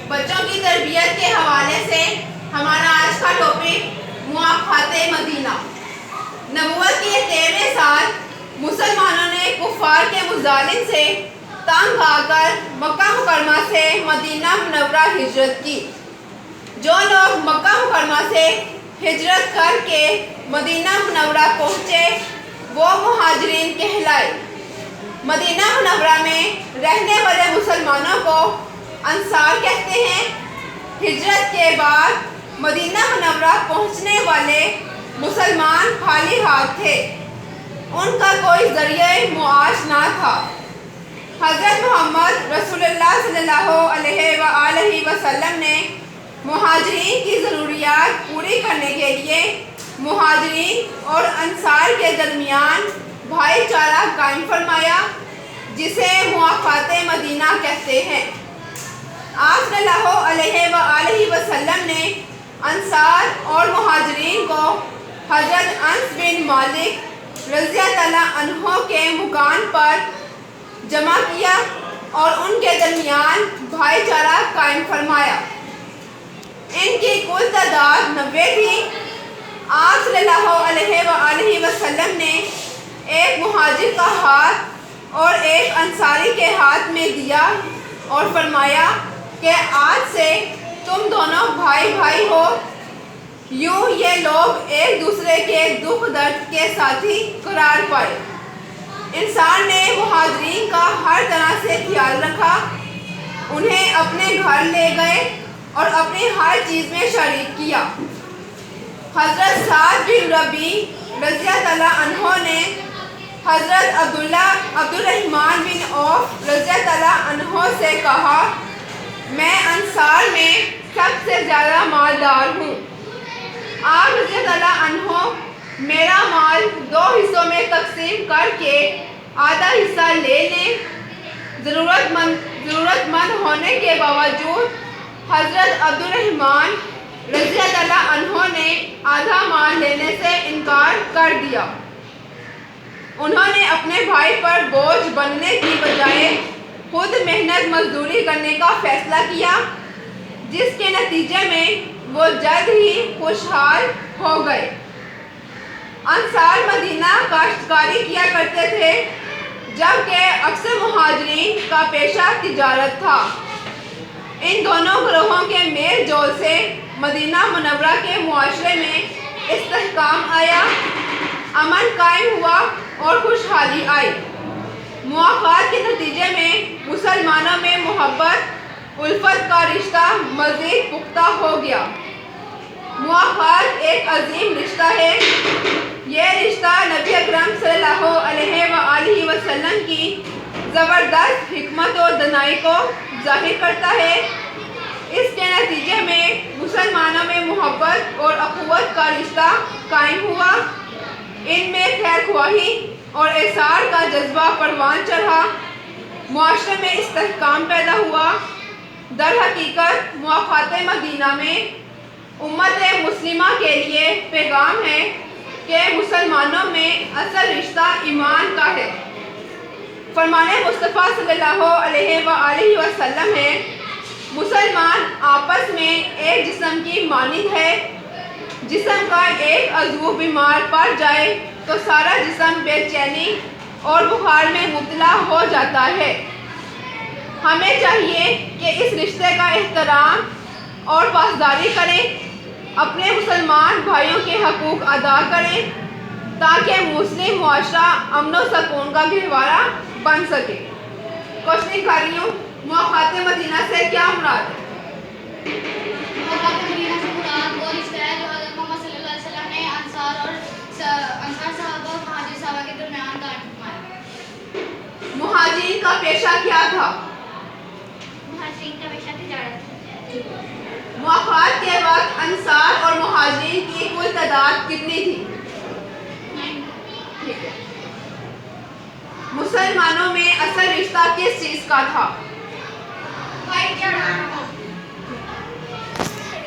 بچوں کی تربیت کے حوالے سے ہمارا آج کا ٹاپک موافقات مدینہ۔ نبوت کے 13ویں سال مسلمانوں نے کفار کے مظالم سے تنگ آ کر مکہ مکرمہ سے مدینہ منورہ ہجرت کی۔ جو لوگ مکہ مکرمہ سے ہجرت کر کے مدینہ منورہ پہنچے وہ مہاجرین کہلائے۔ مدینہ منورہ میں رہنے والے مسلمانوں کو انصار کہتے ہیں۔ ہجرت کے بعد مدینہ منورہ پہنچنے والے مسلمان خالی ہاتھ تھے، ان کا کوئی ذریعہ معاش نہ تھا۔ حضرت محمد رسول اللہ صلی اللہ علیہ وآلہ وسلم نے مہاجرین کی ضروریات پوری کرنے کے لیے مہاجرین اور انصار کے درمیان بھائی چارہ قائم فرمایا، جسے موافقات مدینہ کہتے ہیں۔ آپ صلی اللہ علیہ وآلہ وسلم نے انصار اور مہاجرین کو حضرت انس بن مالک رضی اللہ عنہ کے مکان پر جمع کیا اور ان کے درمیان بھائی چارہ قائم فرمایا۔ ان کی کل تعداد 90 تھی۔ آپ صلی اللہ علیہ وآلہ وسلم نے ایک مہاجر کا ہاتھ اور ایک انصاری کے ہاتھ میں دیا اور فرمایا کہ آج سے تم دونوں بھائی بھائی ہو۔ یوں یہ لوگ ایک دوسرے کے دکھ درد کے ساتھی قرار پائے۔ انسان نے مہاجرین کا ہر طرح سے خیال رکھا، انہیں اپنے گھر لے گئے اور اپنی ہر چیز میں شریک کیا۔ حضرت سعد بن ربیع رضی اللہ عنہ نے حضرت عبد الرحمن بن عوف رضی اللہ عنہ سے کہا، میں انصار میں سب سے زیادہ مالدار ہوں، آپ رضی اللہ عنہ میرا مال 2 حصوں میں تقسیم کر کے آدھا حصہ لے لیں۔ ضرورت مند ہونے کے باوجود حضرت عبد الرحمن رضی اللہ عنہ نے آدھا مال لینے سے انکار کر دیا۔ انہوں نے اپنے بھائی پر بوجھ بننے کی بجائے خود محنت مزدوری کرنے کا فیصلہ کیا، جس کے نتیجے میں وہ جلد ہی خوشحال ہو گئے۔ انصار مدینہ کاشتکاری کیا کرتے تھے، جبکہ اکثر مہاجرین کا پیشہ تجارت تھا۔ ان دونوں گروہوں کے میل جول سے مدینہ منورہ کے معاشرے میں استحکام آیا، امن قائم ہوا اور خوشحالی آئی۔ موافقات کے نتیجے میں مسلمانوں میں محبت الفت کا رشتہ مزید پختہ ہو گیا۔ موافقات ایک عظیم رشتہ ہے۔ یہ رشتہ نبی اکرم صلی اللہ علیہ وآلہ وسلم کی زبردست حکمت و دانائی کو ظاہر کرتا ہے۔ اس کے نتیجے میں مسلمانوں میں محبت اور اخوت کا رشتہ قائم ہوا، ان میں خیر خواہی اور ایثار کا جذبہ پروان چڑھا، معاشرے میں استحکام پیدا ہوا۔ در حقیقت موافقات مدینہ میں امت مسلمہ کے لیے پیغام ہے کہ مسلمانوں میں اصل رشتہ ایمان کا ہے۔ فرمان مصطفیٰ صلی اللہ علیہ وآلہ وسلم ہے، مسلمان آپس میں ایک جسم کی مانند ہے۔ جسم کا ایک عضو بیمار پڑ جائے تو سارا جسم بے چینی اور بخار میں مبتلا ہو جاتا ہے۔ ہمیں چاہیے کہ اس رشتے کا احترام اور پاسداری کریں، اپنے مسلمان بھائیوں کے حقوق ادا کریں تاکہ مسلم معاشرہ امن و سکون کا گہوارہ بن سکے۔ کوشچن کر رہی ہوں، موافقات مدینہ سے کیا مراد ہے؟ موافقات مدینہ سے مراد وہ رشتہ ہے جو حضرت محمد صلی اللہ علیہ وسلم نے انصار صحابہ اور مہاجر صحابہ کے درمیان قائم فرمایا۔ مہاجرین کا پیشہ کیا تھا؟ مہاجرین کا پیشہ تجارت تھا۔ موافقات کے وقت انصار اور مہاجرین کی کل تعداد کتنی تھی؟ ٹھیک ہے۔ مسلمانوں میں اصل رشتہ کس چیز کا تھا؟ بھائی چارہ۔